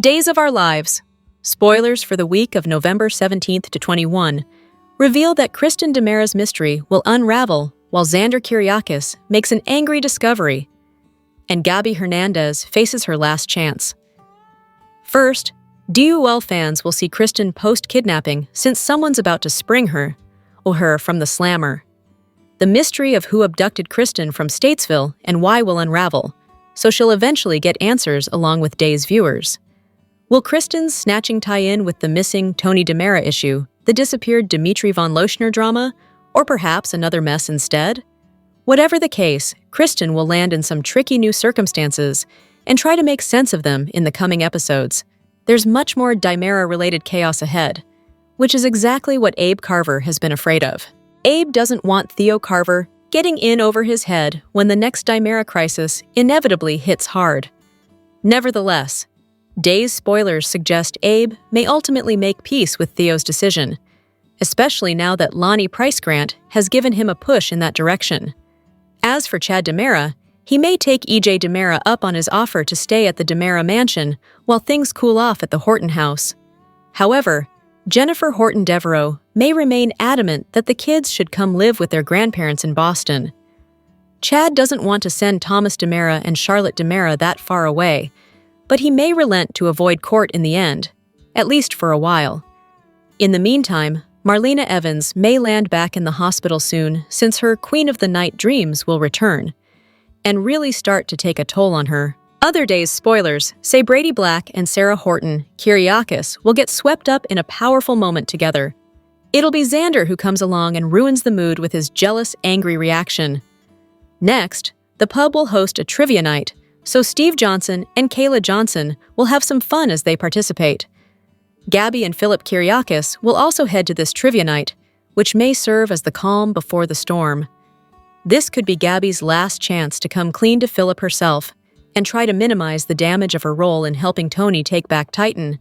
Days of Our Lives. Spoilers for the week of November 17th to 21 reveal that Kristen DiMera's mystery will unravel while Xander Kyriakis makes an angry discovery, and Gabi Hernandez faces her last chance. First, DUL fans will see Kristen post-kidnapping since someone's about to spring her from the slammer. The mystery of who abducted Kristen from Statesville and why will unravel, so she'll eventually get answers along with Days viewers. Will Kristen's snatching tie in with the missing Tony DiMera issue, the disappeared Dimitri von Lochner drama, or perhaps another mess instead? Whatever the case, Kristen will land in some tricky new circumstances and try to make sense of them in the coming episodes. There's much more DiMera-related chaos ahead, which is exactly what Abe Carver has been afraid of. Abe doesn't want Theo Carver getting in over his head when the next DiMera crisis inevitably hits hard. Nevertheless, Days spoilers suggest Abe may ultimately make peace with Theo's decision, especially now that Lonnie Price Grant has given him a push in that direction. As for Chad DiMera, he may take E.J. DiMera up on his offer to stay at the DiMera mansion while things cool off at the Horton house. However, Jennifer Horton Devereaux may remain adamant that the kids should come live with their grandparents in Boston. Chad doesn't want to send Thomas DiMera and Charlotte DiMera that far away, but he may relent to avoid court in the end, at least for a while. In the meantime, Marlena Evans may land back in the hospital soon since her Queen of the Night dreams will return and really start to take a toll on her. Other Days spoilers say Brady Black and Sarah Horton Kyriakis will get swept up in a powerful moment together. It'll be Xander who comes along and ruins the mood with his jealous, angry reaction. Next, the pub will host a trivia night, so Steve Johnson and Kayla Johnson will have some fun as they participate. Gabi and Philip Kyriakis will also head to this trivia night, which may serve as the calm before the storm. This could be Gabi's last chance to come clean to Philip herself and try to minimize the damage of her role in helping Tony take back Titan.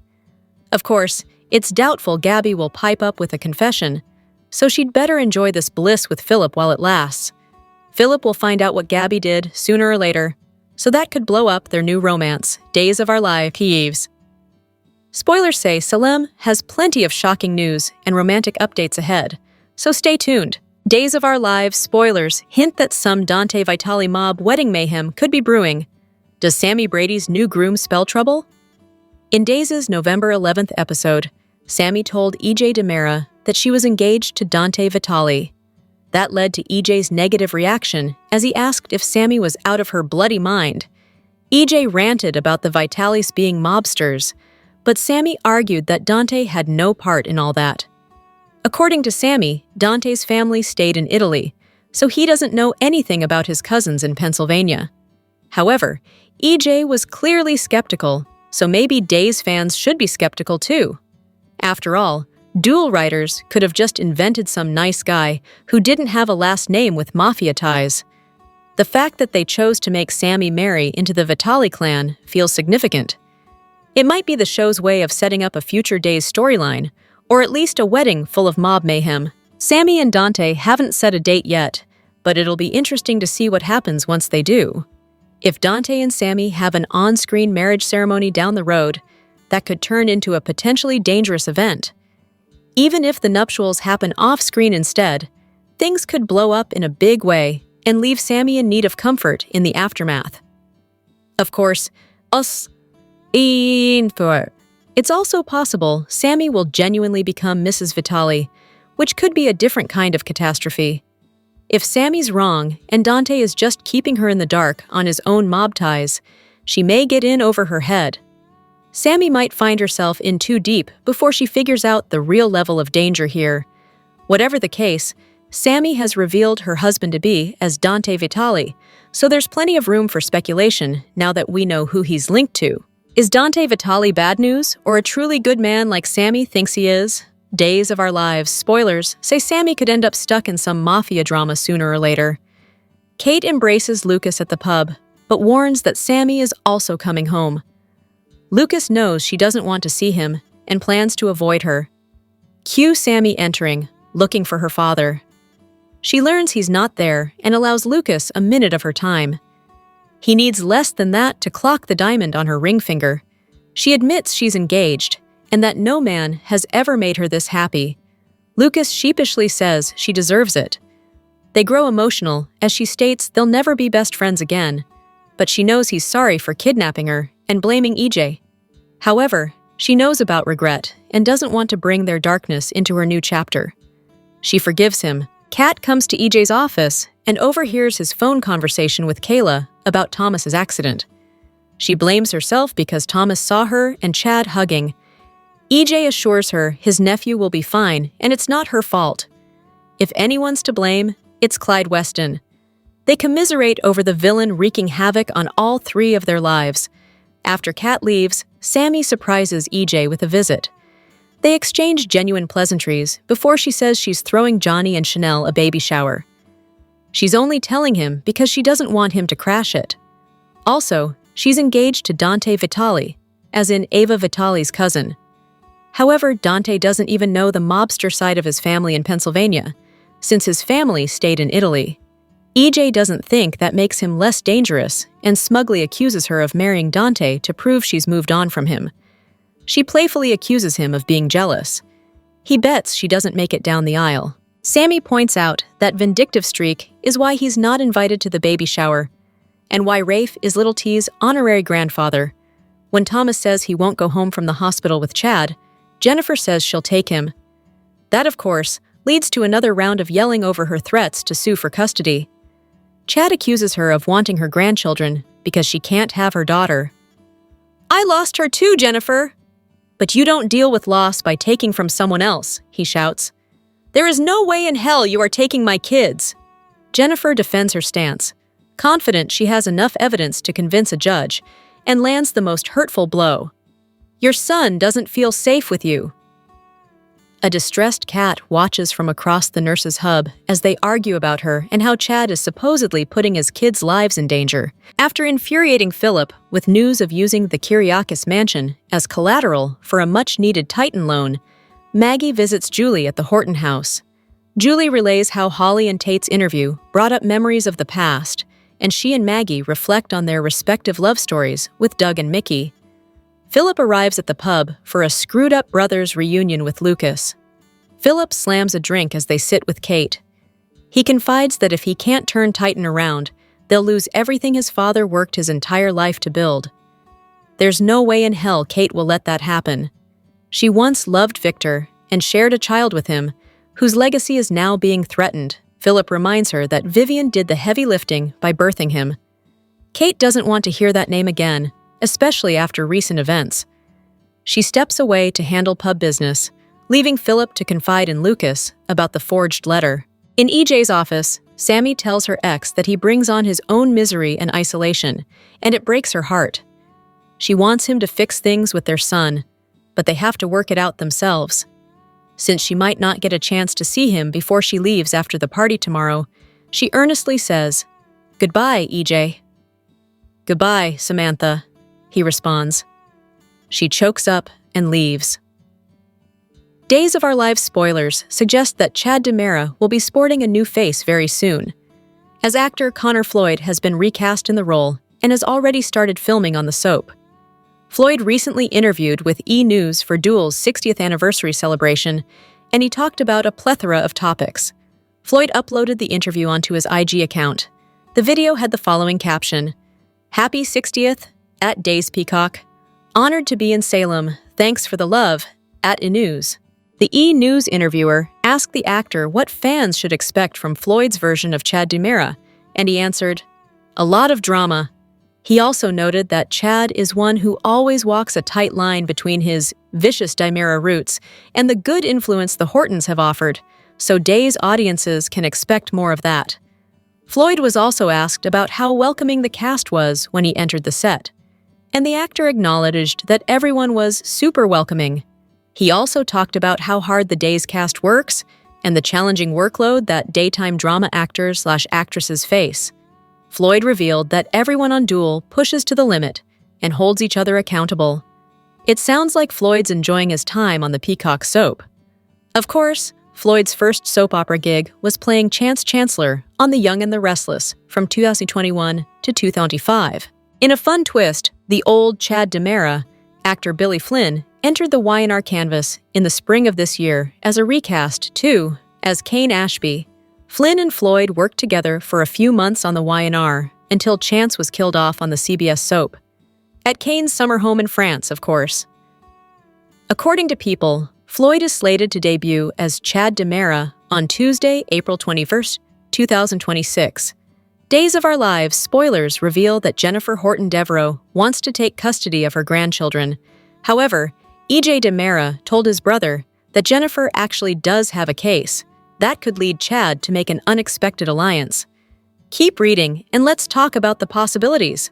Of course, it's doubtful Gabi will pipe up with a confession, so she'd better enjoy this bliss with Philip while it lasts. Philip will find out what Gabi did sooner or later, so that could blow up their new romance, Days of Our Lives. Spoilers say Salem has plenty of shocking news and romantic updates ahead, so stay tuned. Days of Our Lives spoilers hint that some Dante Vitale mob wedding mayhem could be brewing. Does Sammy Brady's new groom spell trouble? In Days' November 11th episode, Sammy told E.J. DiMera that she was engaged to Dante Vitale. That led to E.J.'s negative reaction as he asked if Sammy was out of her bloody mind. E.J. ranted about the Vitales being mobsters, but Sammy argued that Dante had no part in all that. According to Sammy, Dante's family stayed in Italy, so he doesn't know anything about his cousins in Pennsylvania. However, E.J. was clearly skeptical, so maybe Days fans should be skeptical too. After all, Duel writers could have just invented some nice guy who didn't have a last name with mafia ties. The fact that they chose to make Sammy marry into the Vitale clan feels significant. It might be the show's way of setting up a future Days storyline, or at least a wedding full of mob mayhem. Sammy and Dante haven't set a date yet, but it'll be interesting to see what happens once they do. If Dante and Sammy have an on-screen marriage ceremony down the road, that could turn into a potentially dangerous event. Even if the nuptials happen off-screen instead, things could blow up in a big way and leave Sammy in need of comfort in the aftermath. Of course, it's also possible Sammy will genuinely become Mrs. Vitale, which could be a different kind of catastrophe. If Sammy's wrong and Dante is just keeping her in the dark on his own mob ties, she may get in over her head. Sammy might find herself in too deep before she figures out the real level of danger here. Whatever the case, Sammy has revealed her husband-to-be as Dante Vitale, so there's plenty of room for speculation now that we know who he's linked to. Is Dante Vitale bad news, or a truly good man like Sammy thinks he is? Days of Our Lives spoilers say Sammy could end up stuck in some mafia drama sooner or later. Kate embraces Lucas at the pub, but warns that Sammy is also coming home. Lucas knows she doesn't want to see him and plans to avoid her. Cue Sammy entering, looking for her father. She learns he's not there and allows Lucas a minute of her time. He needs less than that to clock the diamond on her ring finger. She admits she's engaged and that no man has ever made her this happy. Lucas sheepishly says she deserves it. They grow emotional as she states they'll never be best friends again, but she knows he's sorry for kidnapping her and blaming EJ. However, she knows about regret and doesn't want to bring their darkness into her new chapter. She forgives him. Kat comes to EJ's office and overhears his phone conversation with Kayla about Thomas's accident. She blames herself because Thomas saw her and Chad hugging. EJ assures her his nephew will be fine and it's not her fault. If anyone's to blame, it's Clyde Weston. They commiserate over the villain wreaking havoc on all three of their lives. After Kat leaves, Sammy surprises EJ with a visit. They exchange genuine pleasantries before she says she's throwing Johnny and Chanel a baby shower. She's only telling him because she doesn't want him to crash it. Also, she's engaged to Dante Vitali, as in Ava Vitali's cousin. However, Dante doesn't even know the mobster side of his family in Pennsylvania, since his family stayed in Italy. EJ doesn't think that makes him less dangerous and smugly accuses her of marrying Dante to prove she's moved on from him. She playfully accuses him of being jealous. He bets she doesn't make it down the aisle. Sammy points out that vindictive streak is why he's not invited to the baby shower, and why Rafe is Little T's honorary grandfather. When Thomas says he won't go home from the hospital with Chad, Jennifer says she'll take him. That, of course, leads to another round of yelling over her threats to sue for custody. Chad accuses her of wanting her grandchildren because she can't have her daughter. "I lost her too, Jennifer!" "But you don't deal with loss by taking from someone else," he shouts. "There is no way in hell you are taking my kids." Jennifer defends her stance, confident she has enough evidence to convince a judge, and lands the most hurtful blow. "Your son doesn't feel safe with you." A distressed Kat watches from across the nurse's hub as they argue about her and how Chad is supposedly putting his kids' lives in danger. After infuriating Philip with news of using the Kyriakis mansion as collateral for a much-needed Titan loan, Maggie visits Julie at the Horton house. Julie relays how Holly and Tate's interview brought up memories of the past, and she and Maggie reflect on their respective love stories with Doug and Mickey. Philip arrives at the pub for a screwed-up brothers reunion with Lucas. Philip slams a drink as they sit with Kate. He confides that if he can't turn Titan around, they'll lose everything his father worked his entire life to build. There's no way in hell Kate will let that happen. She once loved Victor and shared a child with him, whose legacy is now being threatened. Philip reminds her that Vivian did the heavy lifting by birthing him. Kate doesn't want to hear that name again, especially after recent events. She steps away to handle pub business, leaving Philip to confide in Lucas about the forged letter. In EJ's office, Sammy tells her ex that he brings on his own misery and isolation, and it breaks her heart. She wants him to fix things with their son, but they have to work it out themselves. Since she might not get a chance to see him before she leaves after the party tomorrow, she earnestly says, "Goodbye, EJ." "Goodbye, Samantha," he responds. She chokes up and leaves. Days of Our Lives spoilers suggest that Chad DiMera will be sporting a new face very soon, as actor Connor Floyd has been recast in the role and has already started filming on the soap. Floyd recently interviewed with E! News for Duel's 60th anniversary celebration, and he talked about a plethora of topics. Floyd uploaded the interview onto his IG account. The video had the following caption: "Happy 60th, at Days Peacock. Honored to be in Salem. Thanks for the love, at E! News." The E! News interviewer asked the actor what fans should expect from Floyd's version of Chad DiMera, and he answered, "A lot of drama." He also noted that Chad is one who always walks a tight line between his vicious DiMera roots and the good influence the Hortons have offered, so Days audiences can expect more of that. Floyd was also asked about how welcoming the cast was when he entered the set, and the actor acknowledged that everyone was super welcoming. He also talked about how hard the Days cast works and the challenging workload that daytime drama actors/actresses face. Floyd revealed that everyone on Duel pushes to the limit and holds each other accountable. It sounds like Floyd's enjoying his time on the Peacock soap. Of course, Floyd's first soap opera gig was playing Chance Chancellor on The Young and the Restless from 2021 to 2025. In a fun twist, the old Chad DiMera, Actor Billy Flynn entered the Y&R canvas in the spring of this year as a recast, too, as Kane Ashby. Flynn and Floyd worked together for a few months on the Y&R until Chance was killed off on the CBS soap. At Kane's summer home in France, of course. According to People, Floyd is slated to debut as Chad DiMera on Tuesday, April 21st, 2026. Days of Our Lives spoilers reveal that Jennifer Horton Devereaux wants to take custody of her grandchildren. However, E.J. DiMera told his brother that Jennifer actually does have a case. That could lead Chad to make an unexpected alliance. Keep reading and let's talk about the possibilities.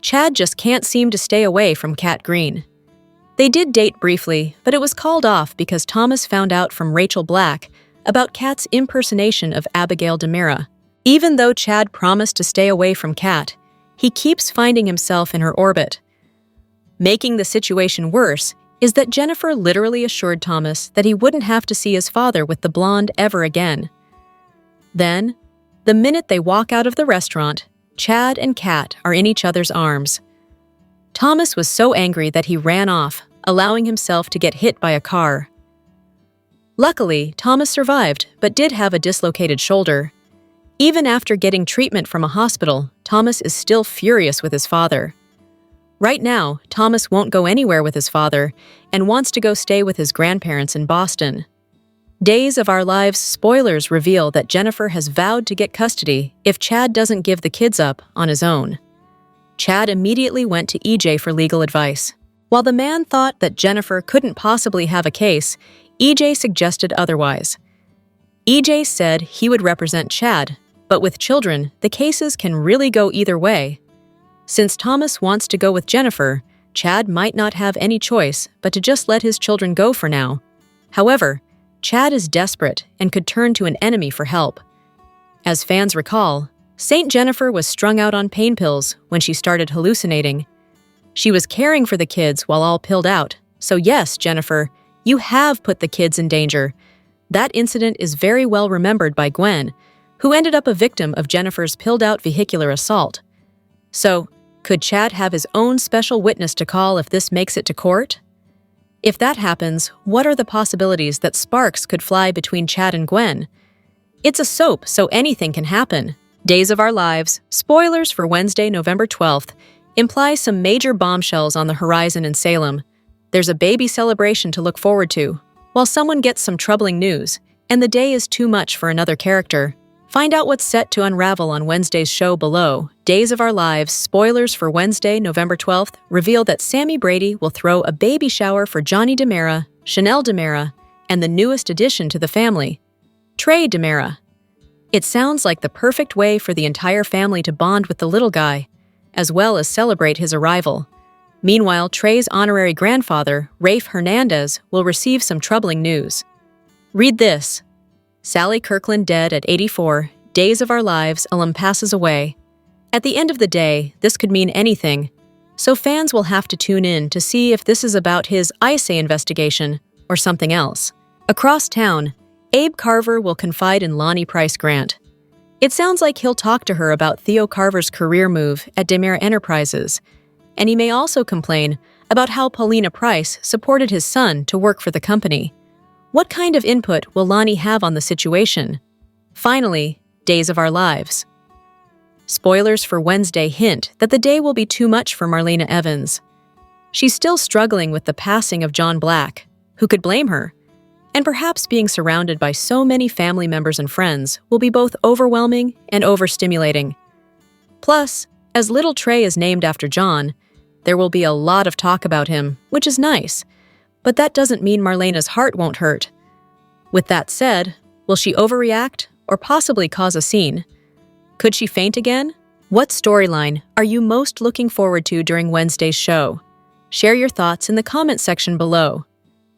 Chad just can't seem to stay away from Kat Green. They did date briefly, but it was called off because Thomas found out from Rachel Black about Kat's impersonation of Abigail DiMera. Even though Chad promised to stay away from Kat, he keeps finding himself in her orbit. Making the situation worse is that Jennifer literally assured Thomas that he wouldn't have to see his father with the blonde ever again. Then, the minute they walk out of the restaurant, Chad and Kat are in each other's arms. Thomas was so angry that he ran off, allowing himself to get hit by a car. Luckily, Thomas survived, but did have a dislocated shoulder. Even after getting treatment from a hospital, Thomas is still furious with his father. Right now, Thomas won't go anywhere with his father and wants to go stay with his grandparents in Boston. Days of Our Lives spoilers reveal that Jennifer has vowed to get custody if Chad doesn't give the kids up on his own. Chad immediately went to EJ for legal advice. While the man thought that Jennifer couldn't possibly have a case, EJ suggested otherwise. EJ said he would represent Chad, but with children, the cases can really go either way. Since Thomas wants to go with Jennifer, Chad might not have any choice but to just let his children go for now. However, Chad is desperate and could turn to an enemy for help. As fans recall, Saint Jennifer was strung out on pain pills when she started hallucinating. She was caring for the kids while all pilled out, so yes, Jennifer, you have put the kids in danger. That incident is very well remembered by Gwen, who ended up a victim of Jennifer's pilled-out vehicular assault. So, could Chad have his own special witness to call if this makes it to court? If that happens, what are the possibilities that sparks could fly between Chad and Gwen? It's a soap, so anything can happen. Days of Our Lives, spoilers for Wednesday, November 12th, imply some major bombshells on the horizon in Salem. There's a baby celebration to look forward to, while someone gets some troubling news, and the day is too much for another character. Find out what's set to unravel on Wednesday's show below. Days of Our Lives, spoilers for Wednesday, November 12th, reveal that Sammy Brady will throw a baby shower for Johnny DiMera, Chanel DiMera, and the newest addition to the family, Trey DiMera. It sounds like the perfect way for the entire family to bond with the little guy, as well as celebrate his arrival. Meanwhile, Trey's honorary grandfather, Rafe Hernandez, will receive some troubling news. Read this. Sally Kirkland dead at 84, Days of Our Lives, alum passes away. At the end of the day, this could mean anything, so fans will have to tune in to see if this is about his ISA investigation or something else. Across town, Abe Carver will confide in Lonnie Price Grant. It sounds like he'll talk to her about Theo Carver's career move at DiMera Enterprises, and he may also complain about how Paulina Price supported his son to work for the company. What kind of input will Lonnie have on the situation? Finally, Days of Our Lives. Spoilers for Wednesday hint that the day will be too much for Marlena Evans. She's still struggling with the passing of John Black. Who could blame her? And perhaps being surrounded by so many family members and friends will be both overwhelming and overstimulating. Plus, as little Trey is named after John, there will be a lot of talk about him, which is nice. But that doesn't mean Marlena's heart won't hurt. With that said, will she overreact or possibly cause a scene? Could she faint again? What storyline are you most looking forward to during Wednesday's show? Share your thoughts in the comment section below.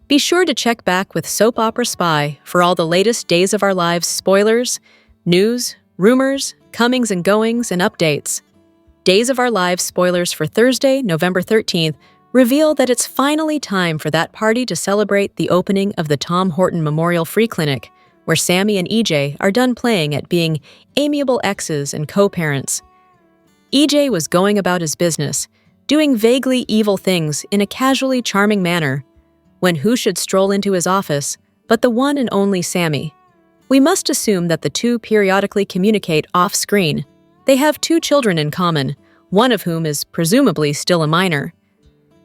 Be sure to check back with Soap Opera Spy for all the latest Days of Our Lives spoilers, news, rumors, comings and goings, and updates. Days of Our Lives spoilers for Thursday, November 13th, reveal that it's finally time for that party to celebrate the opening of the Tom Horton Memorial Free Clinic, where Sammy and EJ are done playing at being amiable exes and co-parents. EJ was going about his business, doing vaguely evil things in a casually charming manner, when who should stroll into his office but the one and only Sammy. We must assume that the two periodically communicate off-screen. They have 2 children in common, one of whom is presumably still a minor.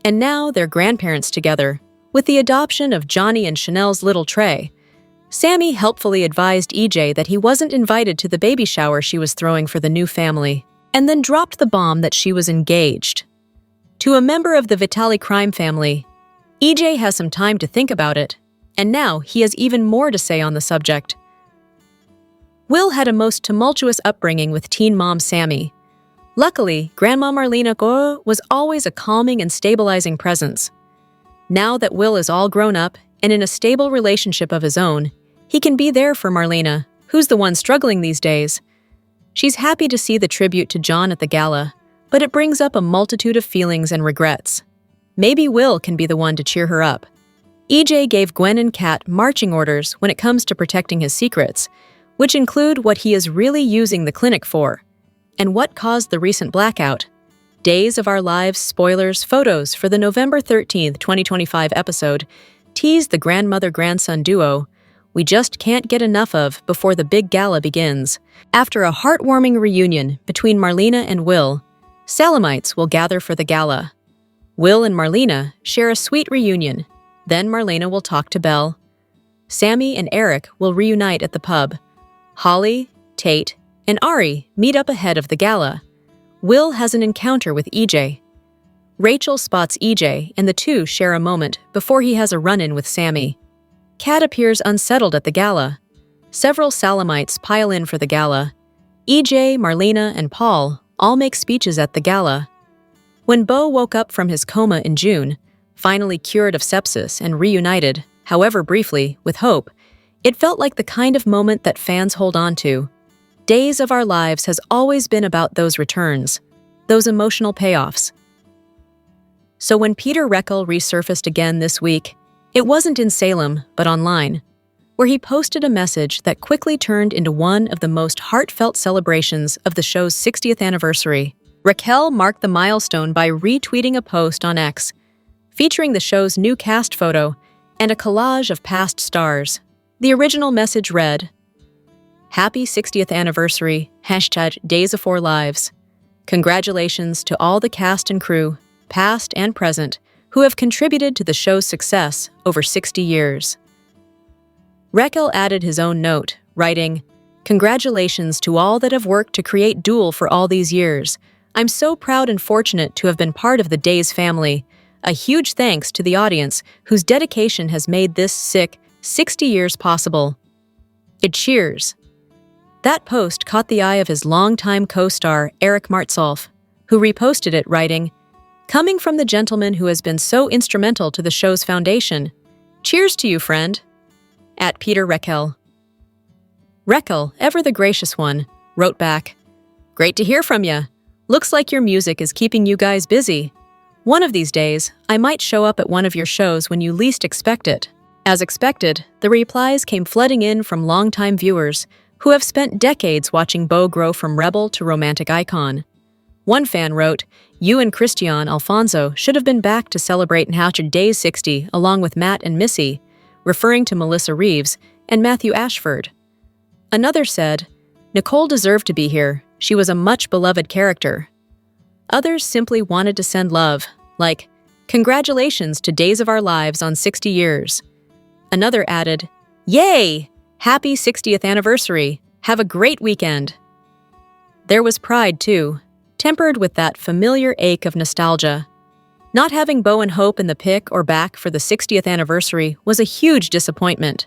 And now they're grandparents together, with the adoption of Johnny and Chanel's little Trey. Sammy helpfully advised EJ that he wasn't invited to the baby shower she was throwing for the new family, and then dropped the bomb that she was engaged. To a member of the Vitali crime family, EJ has some time to think about it, and now he has even more to say on the subject. Will had a most tumultuous upbringing with teen mom Sammy. Luckily, Grandma Marlena Go was always a calming and stabilizing presence. Now that Will is all grown up and in a stable relationship of his own, he can be there for Marlena, who's the one struggling these days. She's happy to see the tribute to John at the gala, but it brings up a multitude of feelings and regrets. Maybe Will can be the one to cheer her up. EJ gave Gwen and Kat marching orders when it comes to protecting his secrets, which include what he is really using the clinic for, and what caused the recent blackout. Days of Our Lives spoilers photos for the November 13th, 2025 episode tease the grandmother-grandson duo we just can't get enough of before the big gala begins. After a heartwarming reunion between Marlena and Will, Salemites will gather for the gala. Will and Marlena share a sweet reunion. Then Marlena will talk to Belle. Sammy and Eric will reunite at the pub. Holly, Tate, and Ari meet up ahead of the gala. Will has an encounter with EJ. Rachel spots EJ, and the two share a moment before he has a run-in with Sammy. Kat appears unsettled at the gala. Several Salemites pile in for the gala. EJ, Marlena, and Paul all make speeches at the gala. When Beau woke up from his coma in June, finally cured of sepsis and reunited, however briefly, with hope, it felt like the kind of moment that fans hold on to. Days of Our Lives has always been about those returns, those emotional payoffs. So when Peter Reckel resurfaced again this week, it wasn't in Salem, but online, where he posted a message that quickly turned into one of the most heartfelt celebrations of the show's 60th anniversary. Raquel marked the milestone by retweeting a post on X, featuring the show's new cast photo and a collage of past stars. The original message read, "Happy 60th anniversary, #Days of Our Lives. Congratulations to all the cast and crew, past and present, who have contributed to the show's success over 60 years. Reckel added his own note, writing, "Congratulations to all that have worked to create Duel for all these years. I'm so proud and fortunate to have been part of the Days family. A huge thanks to the audience whose dedication has made this 60 years possible. It cheers." That post caught the eye of his longtime co-star Eric Martsolf, who reposted it, writing, "Coming from the gentleman who has been so instrumental to the show's foundation. Cheers to you, friend." At Peter Reckel. Reckel, ever the gracious one, wrote back, "Great to hear from ya. Looks like your music is keeping you guys busy. One of these days, I might show up at one of your shows when you least expect it." As expected, the replies came flooding in from longtime viewers who have spent decades watching Beau grow from rebel to romantic icon. One fan wrote, "You and Christian Alfonso should have been back to celebrate Ntouched Days 60 along with Matt and Missy," referring to Melissa Reeves and Matthew Ashford. Another said, "Nicole deserved to be here. She was a much-beloved character." Others simply wanted to send love, like, "Congratulations to Days of Our Lives on 60 years. Another added, "Yay! Happy 60th anniversary. Have a great weekend." There was pride, too, tempered with that familiar ache of nostalgia. Not having Beau and Hope in the pick or back for the 60th anniversary was a huge disappointment.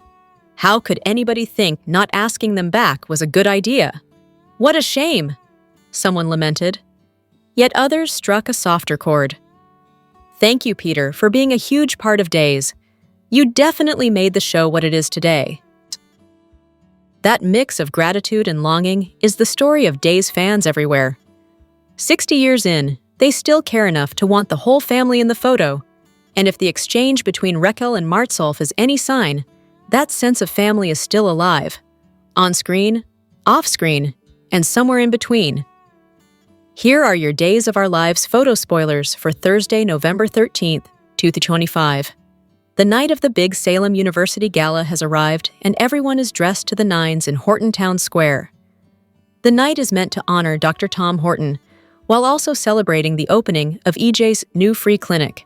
How could anybody think not asking them back was a good idea? "What a shame," someone lamented. Yet others struck a softer chord. "Thank you, Peter, for being a huge part of Days. You definitely made the show what it is today." That mix of gratitude and longing is the story of Days fans everywhere. 60 years in, they still care enough to want the whole family in the photo, and if the exchange between Reckel and Martsolf is any sign, that sense of family is still alive. On screen, off screen, and somewhere in between. Here are your Days of Our Lives photo spoilers for Thursday, November 13th, 2025. The night of the big Salem University Gala has arrived, and everyone is dressed to the nines in Horton Town Square. The night is meant to honor Dr. Tom Horton, while also celebrating the opening of EJ's new free clinic.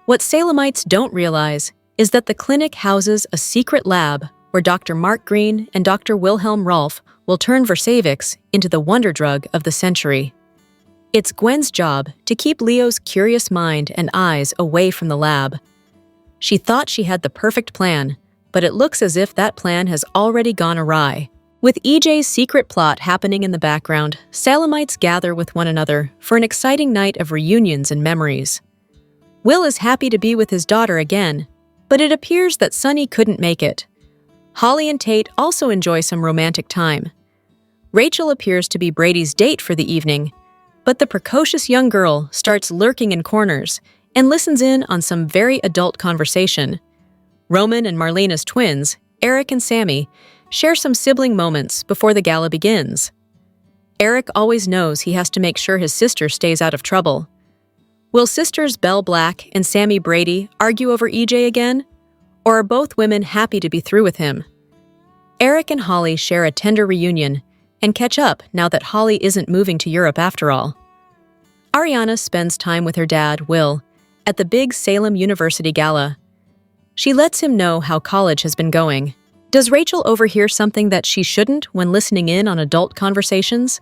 What Salemites don't realize is that the clinic houses a secret lab where Dr. Mark Green and Dr. Wilhelm Rolf will turn Versavix into the wonder drug of the century. It's Gwen's job to keep Leo's curious mind and eyes away from the lab. She thought she had the perfect plan, but it looks as if that plan has already gone awry. With EJ's secret plot happening in the background, Salemites gather with one another for an exciting night of reunions and memories. Will is happy to be with his daughter again, but it appears that Sunny couldn't make it. Holly and Tate also enjoy some romantic time. Rachel appears to be Brady's date for the evening, but the precocious young girl starts lurking in corners and listens in on some very adult conversation. Roman and Marlena's twins, Eric and Sammy, share some sibling moments before the gala begins. Eric always knows he has to make sure his sister stays out of trouble. Will sisters Belle Black and Sammy Brady argue over EJ again? Or are both women happy to be through with him? Eric and Holly share a tender reunion and catch up now that Holly isn't moving to Europe after all. Ariana spends time with her dad, Will, at the big Salem University Gala. She lets him know how college has been going. Does Rachel overhear something that she shouldn't when listening in on adult conversations?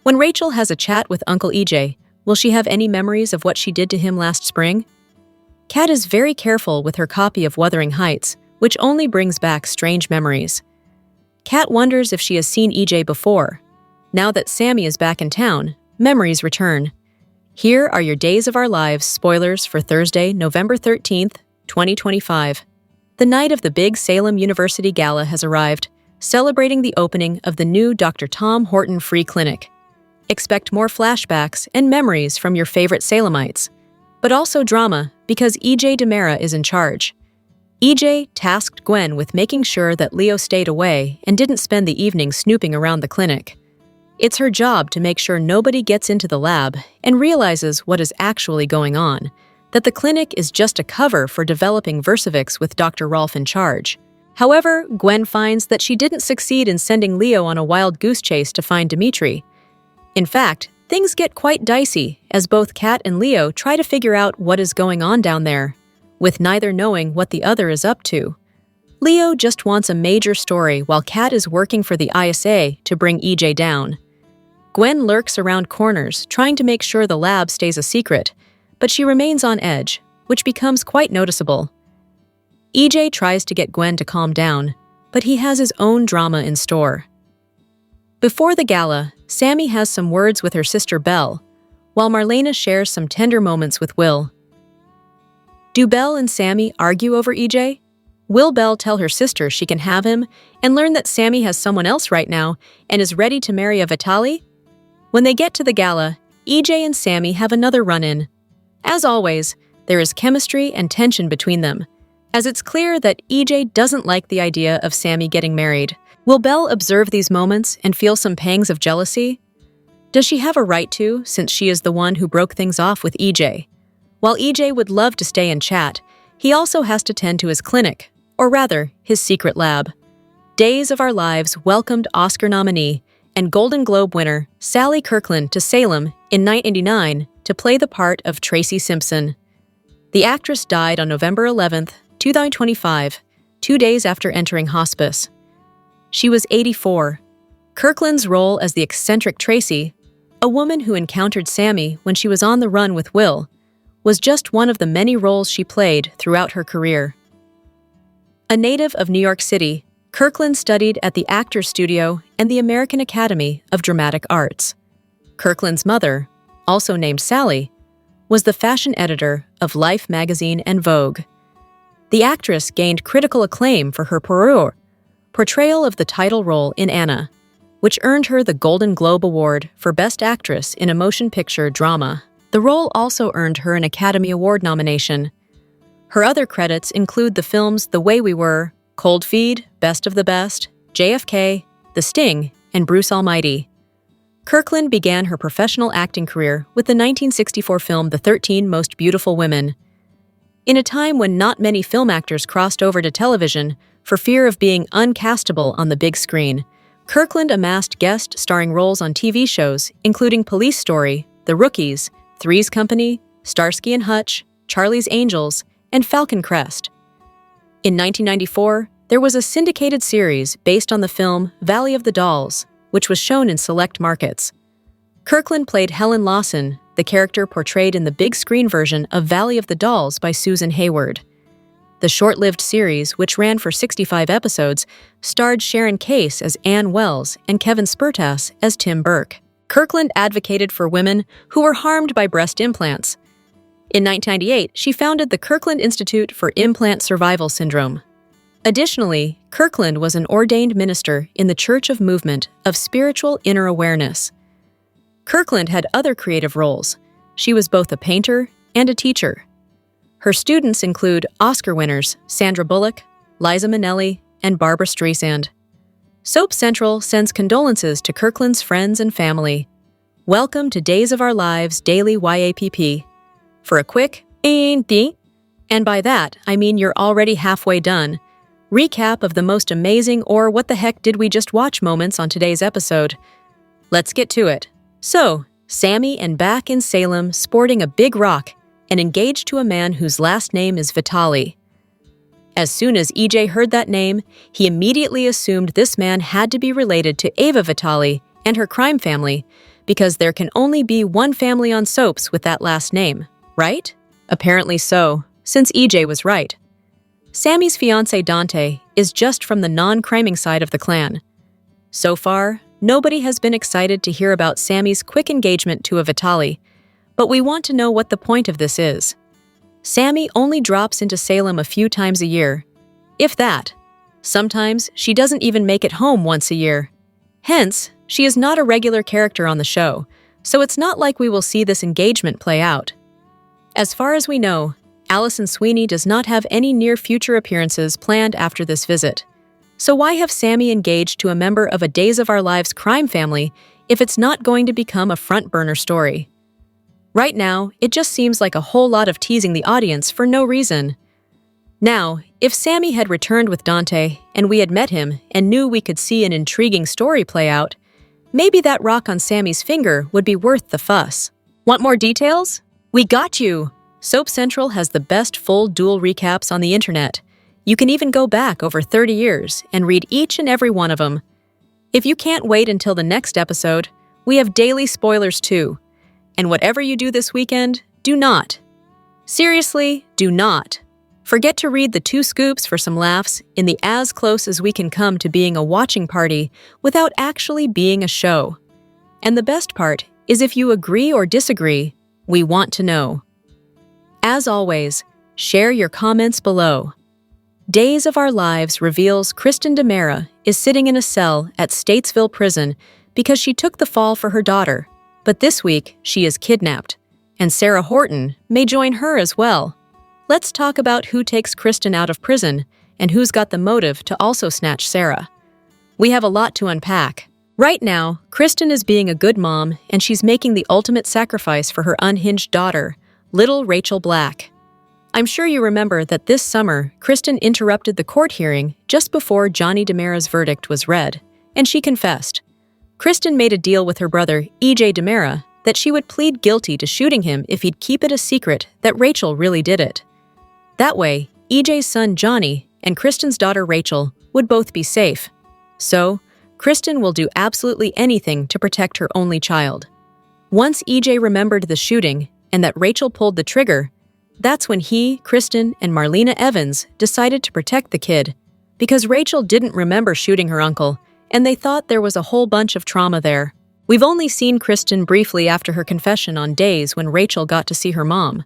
When Rachel has a chat with Uncle EJ, will she have any memories of what she did to him last spring? Kat is very careful with her copy of Wuthering Heights, which only brings back strange memories. Kat wonders if she has seen EJ before. Now that Sammy is back in town, memories return. Here are your Days of Our Lives spoilers for Thursday, November 13th, 2025. The night of the big Salem University Gala has arrived, celebrating the opening of the new Dr. Tom Horton Free Clinic. Expect more flashbacks and memories from your favorite Salemites, but also drama because EJ DiMera is in charge. EJ tasked Gwen with making sure that Leo stayed away and didn't spend the evening snooping around the clinic. It's her job to make sure nobody gets into the lab and realizes what is actually going on, that the clinic is just a cover for developing Versavix with Dr. Rolf in charge. However, Gwen finds that she didn't succeed in sending Leo on a wild goose chase to find Dimitri. In fact, things get quite dicey as both Kat and Leo try to figure out what is going on down there, with neither knowing what the other is up to. Leo just wants a major story while Kat is working for the ISA to bring EJ down. Gwen lurks around corners trying to make sure the lab stays a secret, but she remains on edge, which becomes quite noticeable. EJ tries to get Gwen to calm down, but he has his own drama in store. Before the gala, Sammy has some words with her sister Belle, while Marlena shares some tender moments with Will. Do Belle and Sammy argue over EJ? Will Belle tell her sister she can have him and learn that Sammy has someone else right now and is ready to marry a Vitali? When they get to the gala, EJ and Sammy have another run-in. As always, there is chemistry and tension between them, as it's clear that EJ doesn't like the idea of Sammy getting married. Will Belle observe these moments and feel some pangs of jealousy? Does she have a right to, since she is the one who broke things off with EJ? While EJ would love to stay and chat, he also has to tend to his clinic, or rather, his secret lab. Days of Our Lives welcomed Oscar nominee and Golden Globe winner Sally Kirkland to Salem in 1989 to play the part of Tracy Simpson. The actress died on November 11, 2025, 2 days after entering hospice. She was 84. Kirkland's role as the eccentric Tracy, a woman who encountered Sammy when she was on the run with Will, was just one of the many roles she played throughout her career. A native of New York City, Kirkland studied at the Actors Studio and the American Academy of Dramatic Arts. Kirkland's mother, also named Sally, was the fashion editor of Life magazine and Vogue. The actress gained critical acclaim for her portrayal of the title role in Anna, which earned her the Golden Globe Award for Best Actress in a Motion Picture Drama. The role also earned her an Academy Award nomination. Her other credits include the films The Way We Were, Cold Feed, Best of the Best, JFK, The Sting, and Bruce Almighty. Kirkland began her professional acting career with the 1964 film The 13 Most Beautiful Women. In a time when not many film actors crossed over to television for fear of being uncastable on the big screen, Kirkland amassed guest starring roles on TV shows including Police Story, The Rookies, Three's Company, Starsky and Hutch, Charlie's Angels, and Falcon Crest. In 1994, there was a syndicated series based on the film Valley of the Dolls, which was shown in select markets. Kirkland played Helen Lawson, the character portrayed in the big screen version of Valley of the Dolls by Susan Hayward. The short-lived series, which ran for 65 episodes, starred Sharon Case as Ann Wells and Kevin Spurtas as Tim Burke. Kirkland advocated for women who were harmed by breast implants. In 1998, she founded the Kirkland Institute for Implant Survival Syndrome. Additionally, Kirkland was an ordained minister in the Church of Movement of Spiritual Inner Awareness. Kirkland had other creative roles. She was both a painter and a teacher. Her students include Oscar winners Sandra Bullock, Liza Minnelli, and Barbra Streisand. Soap Central sends condolences to Kirkland's friends and family. Welcome to Days of Our Lives Daily YAPP. For a quick and by that, I mean you're already halfway done, recap of the most amazing or what the heck did we just watch moments on today's episode. Let's get to it. So, Sammy and back in Salem sporting a big rock and engaged to a man whose last name is Vitali. As soon as EJ heard that name, he immediately assumed this man had to be related to Ava Vitali and her crime family, because there can only be one family on soaps with that last name, right? Apparently so, since EJ was right. Sammy's fiancé Dante is just from the non-criming side of the clan. So far, nobody has been excited to hear about Sammy's quick engagement to a Vitali, but we want to know what the point of this is. Sammy only drops into Salem a few times a year, if that. Sometimes she doesn't even make it home once a year. Hence, she is not a regular character on the show, so it's not like we will see this engagement play out. As far as we know, Allison Sweeney does not have any near-future appearances planned after this visit. So why have Sammy engaged to a member of a Days of Our Lives crime family if it's not going to become a front-burner story? Right now, it just seems like a whole lot of teasing the audience for no reason. Now, if Sammy had returned with Dante and we had met him and knew we could see an intriguing story play out, maybe that rock on Sammy's finger would be worth the fuss. Want more details? We got you! Soap Central has the best full duel recaps on the internet. You can even go back over 30 years and read each and every one of them. If you can't wait until the next episode, we have daily spoilers too. And whatever you do this weekend, do not. Seriously, do not. Forget to read the 2 scoops for some laughs in the as close as we can come to being a watching party without actually being a show. And the best part is if you agree or disagree, we want to know. As always, share your comments below. Days of Our Lives reveals Kristen DiMera is sitting in a cell at Statesville Prison because she took the fall for her daughter. But this week, she is kidnapped, and Sarah Horton may join her as well. Let's talk about who takes Kristen out of prison and who's got the motive to also snatch Sarah. We have a lot to unpack. Right now, Kristen is being a good mom, and she's making the ultimate sacrifice for her unhinged daughter, little Rachel Black. I'm sure you remember that this summer, Kristen interrupted the court hearing just before Johnny DiMera's verdict was read, and she confessed. Kristen made a deal with her brother, EJ DiMera, that she would plead guilty to shooting him if he'd keep it a secret that Rachel really did it. That way, EJ's son Johnny and Kristen's daughter Rachel would both be safe. So, Kristen will do absolutely anything to protect her only child. Once EJ remembered the shooting and that Rachel pulled the trigger, that's when he, Kristen, and Marlena Evans decided to protect the kid, because Rachel didn't remember shooting her uncle, and they thought there was a whole bunch of trauma there. We've only seen Kristen briefly after her confession on days when Rachel got to see her mom.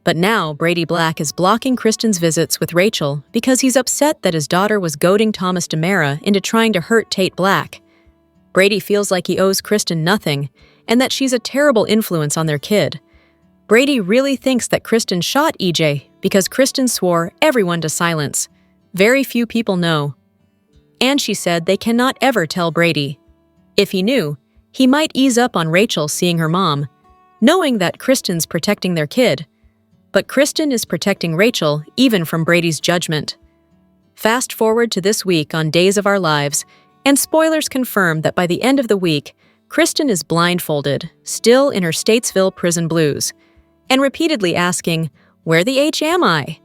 But now Brady Black is blocking Kristen's visits with Rachel because he's upset that his daughter was goading Thomas DiMera into trying to hurt Tate Black. Brady feels like he owes Kristen nothing, and that she's a terrible influence on their kid. Brady really thinks that Kristen shot EJ because Kristen swore everyone to silence. Very few people know. And she said they cannot ever tell Brady. If he knew, he might ease up on Rachel seeing her mom, knowing that Kristen's protecting their kid. But Kristen is protecting Rachel even from Brady's judgment. Fast forward to this week on Days of Our Lives, and spoilers confirm that by the end of the week, Kristen is blindfolded, still in her Statesville prison blues, and repeatedly asking, "Where the H am I?"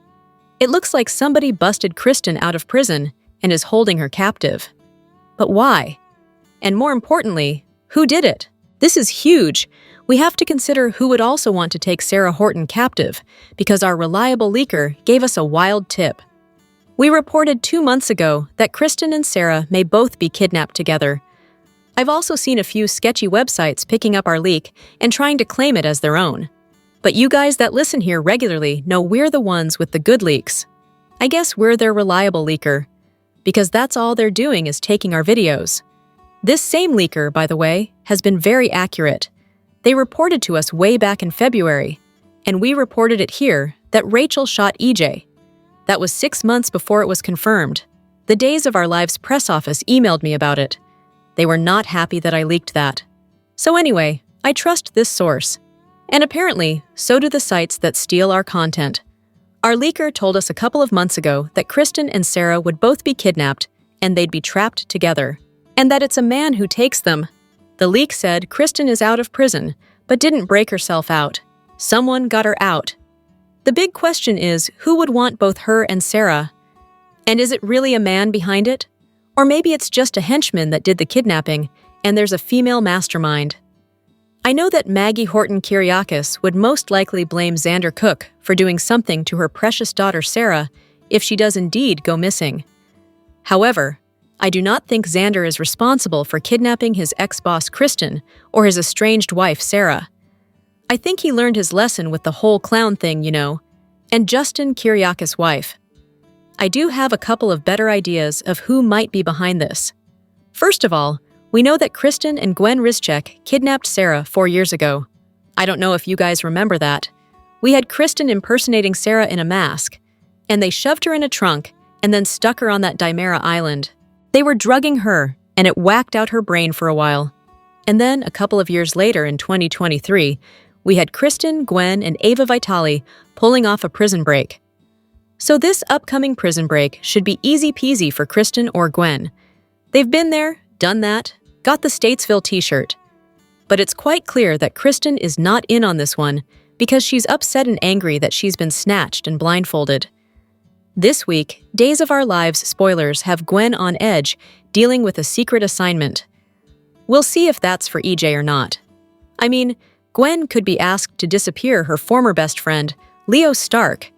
It looks like somebody busted Kristen out of prison and is holding her captive. But why? And more importantly, who did it? This is huge. We have to consider who would also want to take Sarah Horton captive, because our reliable leaker gave us a wild tip. We reported 2 months ago that Kristen and Sarah may both be kidnapped together. I've also seen a few sketchy websites picking up our leak and trying to claim it as their own. But you guys that listen here regularly know we're the ones with the good leaks. I guess we're their reliable leaker, because that's all they're doing is taking our videos. This same leaker, by the way, has been very accurate. They reported to us way back in February, and we reported it here, that Rachel shot EJ. That was 6 months before it was confirmed. The Days of Our Lives press office emailed me about it. They were not happy that I leaked that. So anyway, I trust this source. And apparently, so do the sites that steal our content. Our leaker told us a couple of months ago that Kristen and Sarah would both be kidnapped and they'd be trapped together, and that it's a man who takes them. The leak said Kristen is out of prison, but didn't break herself out. Someone got her out. The big question is, who would want both her and Sarah? And is it really a man behind it? Or maybe it's just a henchman that did the kidnapping, and there's a female mastermind. I know that Maggie Horton Kyriakis would most likely blame Xander Cook for doing something to her precious daughter Sarah if she does indeed go missing. However, I do not think Xander is responsible for kidnapping his ex-boss Kristen or his estranged wife Sarah. I think he learned his lesson with the whole clown thing, and Justin Kyriakis' wife. I do have a couple of better ideas of who might be behind this. First of all, we know that Kristen and Gwen Rizchek kidnapped Sarah 4 years ago. I don't know if you guys remember that. We had Kristen impersonating Sarah in a mask, and they shoved her in a trunk and then stuck her on that Dimera island. They were drugging her, and it whacked out her brain for a while. And then, a couple of years later in 2023, we had Kristen, Gwen, and Ava Vitale pulling off a prison break. So this upcoming prison break should be easy peasy for Kristen or Gwen. They've been there, done that, got the Statesville t-shirt. But it's quite clear that Kristen is not in on this one because she's upset and angry that she's been snatched and blindfolded. This week, Days of Our Lives spoilers have Gwen on edge dealing with a secret assignment. We'll see if that's for EJ or not. I mean, Gwen could be asked to disappear her former best friend, Leo Stark.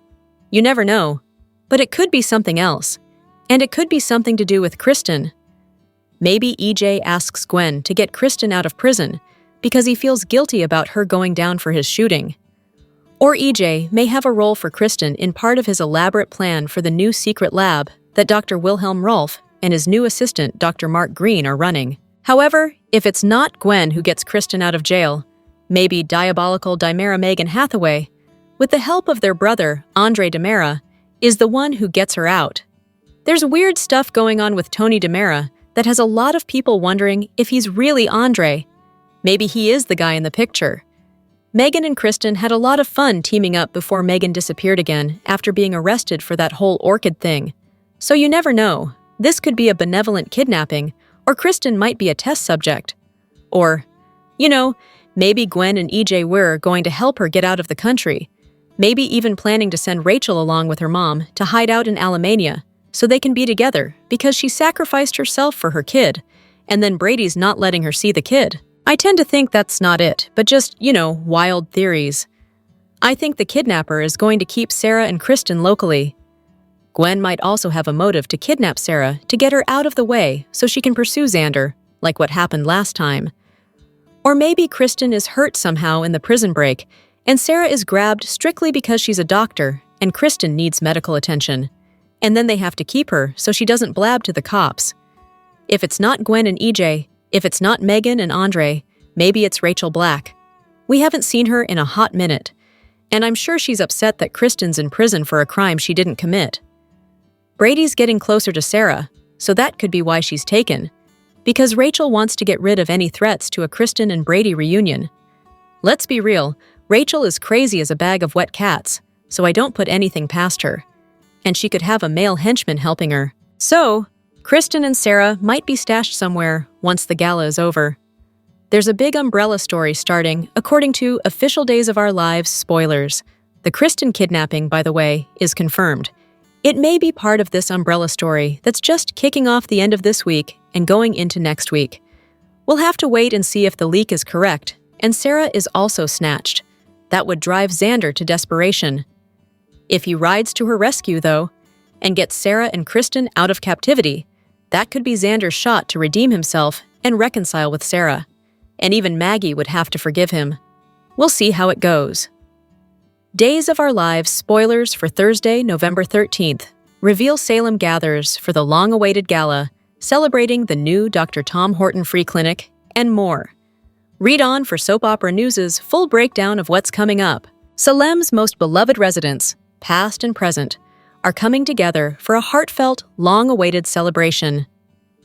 You never know, but it could be something else, and it could be something to do with Kristen. Maybe EJ asks Gwen to get Kristen out of prison because he feels guilty about her going down for his shooting. Or EJ may have a role for Kristen in part of his elaborate plan for the new secret lab that Dr. Wilhelm Rolf and his new assistant, Dr. Mark Green, are running. However, if it's not Gwen who gets Kristen out of jail, maybe diabolical Dimera Megan Hathaway, with the help of their brother, Andre Dimera, is the one who gets her out. There's weird stuff going on with Tony Dimera that has a lot of people wondering if he's really Andre. Maybe he is the guy in the picture. Megan and Kristen had a lot of fun teaming up before Megan disappeared again after being arrested for that whole orchid thing. So you never know. This could be a benevolent kidnapping, or Kristen might be a test subject. Or, maybe Gwen and EJ were going to help her get out of the country. Maybe even planning to send Rachel along with her mom to hide out in Alemania so they can be together because she sacrificed herself for her kid, and then Brady's not letting her see the kid. I tend to think that's not it, but just, wild theories. I think the kidnapper is going to keep Sarah and Kristen locally. Gwen might also have a motive to kidnap Sarah to get her out of the way so she can pursue Xander, like what happened last time. Or maybe Kristen is hurt somehow in the prison break, and Sarah is grabbed strictly because she's a doctor and Kristen needs medical attention. And then they have to keep her so she doesn't blab to the cops. If it's not Gwen and EJ, if it's not Megan and Andre, maybe it's Rachel Black. We haven't seen her in a hot minute, and I'm sure she's upset that Kristen's in prison for a crime she didn't commit. Brady's getting closer to Sarah, so that could be why she's taken. because Rachel wants to get rid of any threats to a Kristen and Brady reunion. Let's be real, Rachel is crazy as a bag of wet cats, so I don't put anything past her. And she could have a male henchman helping her. So, Kristen and Sarah might be stashed somewhere once the gala is over. There's a big umbrella story starting, according to Official Days of Our Lives spoilers. The Kristen kidnapping, by the way, is confirmed. It may be part of this umbrella story that's just kicking off the end of this week and going into next week. We'll have to wait and see if the leak is correct, and Sarah is also snatched. That would drive Xander to desperation. If he rides to her rescue, though, and gets Sarah and Kristen out of captivity, that could be Xander's shot to redeem himself and reconcile with Sarah. And even Maggie would have to forgive him. We'll see how it goes. Days of Our Lives spoilers for Thursday, November 13th, reveal Salem gathers for the long-awaited gala, celebrating the new Dr. Tom Horton Free Clinic, and more. Read on for Soap Opera News' full breakdown of what's coming up. Salem's most beloved residents, past and present, are coming together for a heartfelt, long-awaited celebration.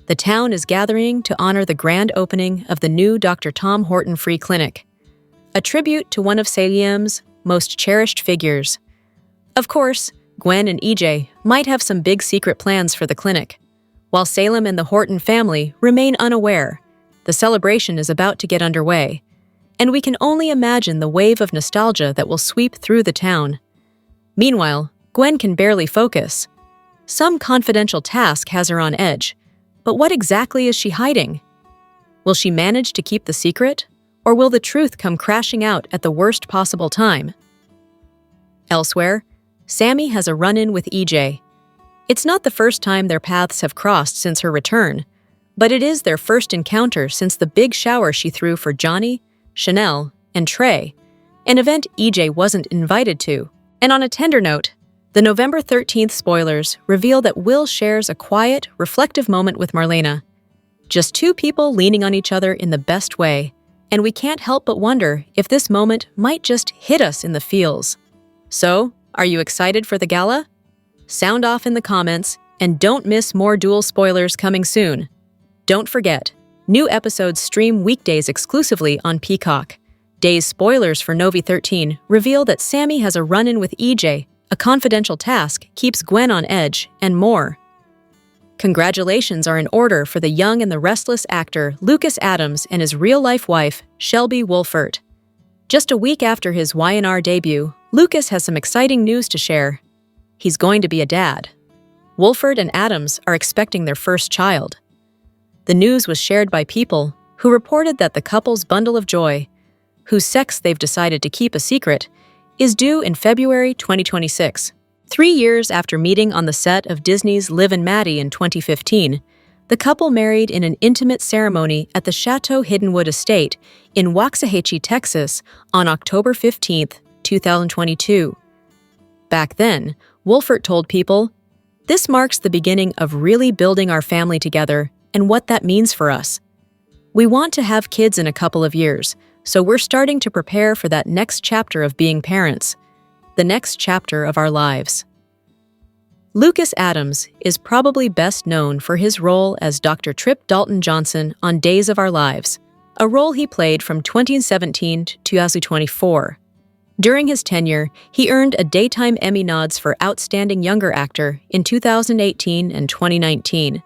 The town is gathering to honor the grand opening of the new Dr. Tom Horton Free Clinic, a tribute to one of Salem's most cherished figures. Of course, Gwen and EJ might have some big secret plans for the clinic. While Salem and the Horton family remain unaware, the celebration is about to get underway, and we can only imagine the wave of nostalgia that will sweep through the town. Meanwhile, Gwen can barely focus. Some confidential task has her on edge, but what exactly is she hiding? Will she manage to keep the secret, or will the truth come crashing out at the worst possible time? Elsewhere, Sammy has a run-in with EJ. It's not the first time their paths have crossed since her return, but it is their first encounter since the big shower she threw for Johnny, Chanel, and Trey, an event EJ wasn't invited to. And on a tender note, the November 13th spoilers reveal that Will shares a quiet, reflective moment with Marlena. Just two people leaning on each other in the best way, and we can't help but wonder if this moment might just hit us in the feels. So, are you excited for the gala? Sound off in the comments, and don't miss more Duel spoilers coming soon. Don't forget, new episodes stream weekdays exclusively on Peacock. Days spoilers for Novi 13 reveal that Sammy has a run-in with EJ, a confidential task keeps Gwen on edge, and more. Congratulations are in order for the young and the restless actor Lucas Adams and his real-life wife, Shelby Wolfert. Just a week after his Y&R debut, Lucas has some exciting news to share. He's going to be a dad. Wolfert and Adams are expecting their first child. The news was shared by people who reported that the couple's bundle of joy, whose sex they've decided to keep a secret, is due in February 2026. 3 years after meeting on the set of Disney's Liv and Maddie in 2015, the couple married in an intimate ceremony at the Chateau Hiddenwood Estate in Waxahachie, Texas, on October 15, 2022. Back then, Wolfert told people, "This marks the beginning of really building our family together and what that means for us. We want to have kids in a couple of years, so we're starting to prepare for that next chapter of being parents, the next chapter of our lives." Lucas Adams is probably best known for his role as Dr. Trip Dalton Johnson on Days of Our Lives, a role he played from 2017 to 2024. During his tenure, he earned a Daytime Emmy nods for Outstanding Younger Actor in 2018 and 2019.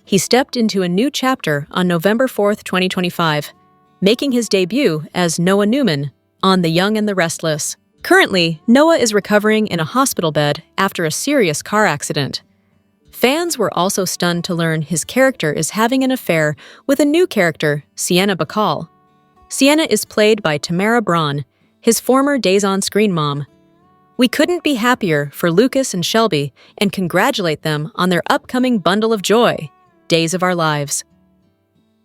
He stepped into a new chapter on November 4, 2025, making his debut as Noah Newman on The Young and the Restless. Currently, Noah is recovering in a hospital bed after a serious car accident. Fans were also stunned to learn his character is having an affair with a new character, Sienna Bacall. Sienna is played by Tamara Braun, his former Days on Screen mom. We couldn't be happier for Lucas and Shelby and congratulate them on their upcoming bundle of joy, Days of Our Lives.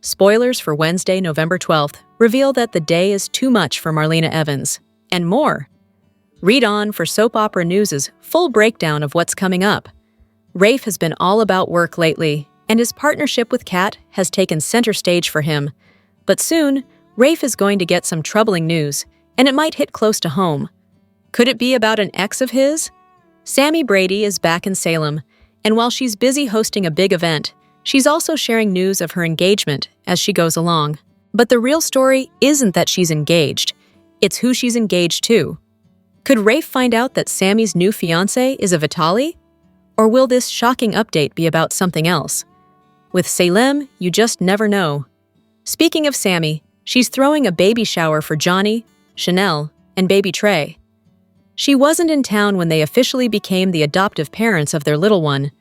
Spoilers for Wednesday, November 12th reveal that the day is too much for Marlena Evans, and more. Read on for Soap Opera News' full breakdown of what's coming up. Rafe has been all about work lately, and his partnership with Kat has taken center stage for him. But soon, Rafe is going to get some troubling news, and it might hit close to home. Could it be about an ex of his? Sammy Brady is back in Salem, and while she's busy hosting a big event, She's also sharing news of her engagement as she goes along. But the real story isn't that she's engaged, it's who she's engaged to. Could Rafe find out that Sammy's new fiancé is a Vitali? Or will this shocking update be about something else? With Salem, you just never know. Speaking of Sammy, she's throwing a baby shower for Johnny, Chanel, and baby Trey. She wasn't in town when they officially became the adoptive parents of their little one,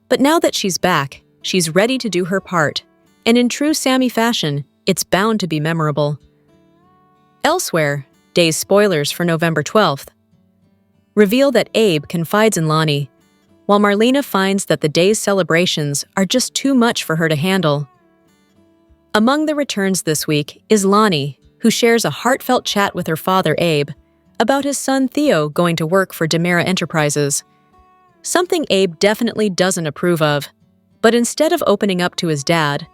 but now that she's back, she's ready to do her part, and in true Sammy fashion, it's bound to be memorable. Elsewhere, Day's spoilers for November 12th. Reveal that Abe confides in Lonnie, while Marlena finds that the day's celebrations are just too much for her to handle. Among the returns this week is Lonnie, who shares a heartfelt chat with her father, Abe, about his son Theo going to work for Demera Enterprises. Something Abe definitely doesn't approve of, but instead of opening up to his dad,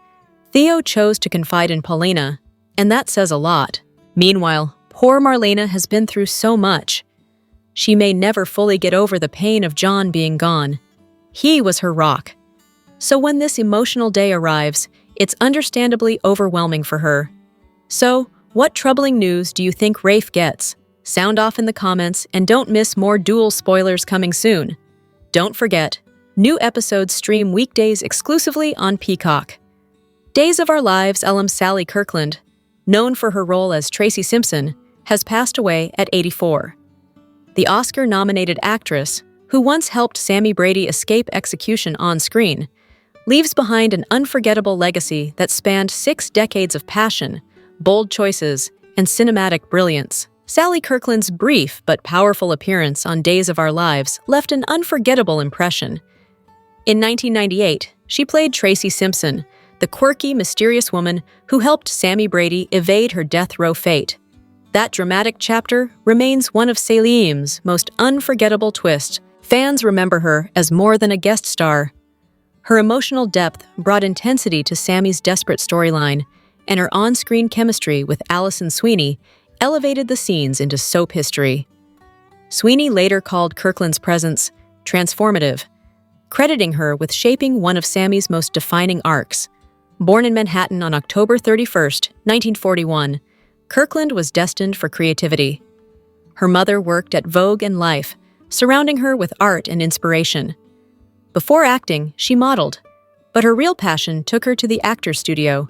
Theo chose to confide in Paulina, and that says a lot. Meanwhile, poor Marlena has been through so much. She may never fully get over the pain of John being gone. He was her rock. So when this emotional day arrives, it's understandably overwhelming for her. So, what troubling news do you think Rafe gets? Sound off in the comments and don't miss more duel spoilers coming soon. Don't forget, new episodes stream weekdays exclusively on Peacock. Days of Our Lives alum Sally Kirkland, known for her role as Tracy Simpson, has passed away at 84. The Oscar-nominated actress, who once helped Sammy Brady escape execution on screen, leaves behind an unforgettable legacy that spanned 6 decades of passion, bold choices, and cinematic brilliance. Sally Kirkland's brief but powerful appearance on Days of Our Lives left an unforgettable impression. In 1998, she played Tracy Simpson, the quirky, mysterious woman who helped Sammy Brady evade her death row fate. That dramatic chapter remains one of Salem's most unforgettable twists. Fans remember her as more than a guest star. Her emotional depth brought intensity to Sammy's desperate storyline, and her on-screen chemistry with Allison Sweeney elevated the scenes into soap history. Sweeney later called Kirkland's presence transformative, crediting her with shaping one of Sammy's most defining arcs. Born in Manhattan on October 31, 1941, Kirkland was destined for creativity. Her mother worked at Vogue and Life, surrounding her with art and inspiration. Before acting, she modeled, but her real passion took her to the Actors Studio,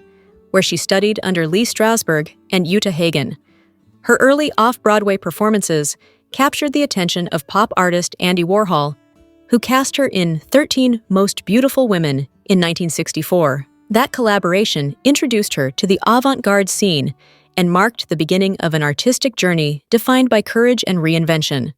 where she studied under Lee Strasberg and Uta Hagen. Her early off-Broadway performances captured the attention of pop artist Andy Warhol, who cast her in 13 Most Beautiful Women in 1964. That collaboration introduced her to the avant-garde scene and marked the beginning of an artistic journey defined by courage and reinvention.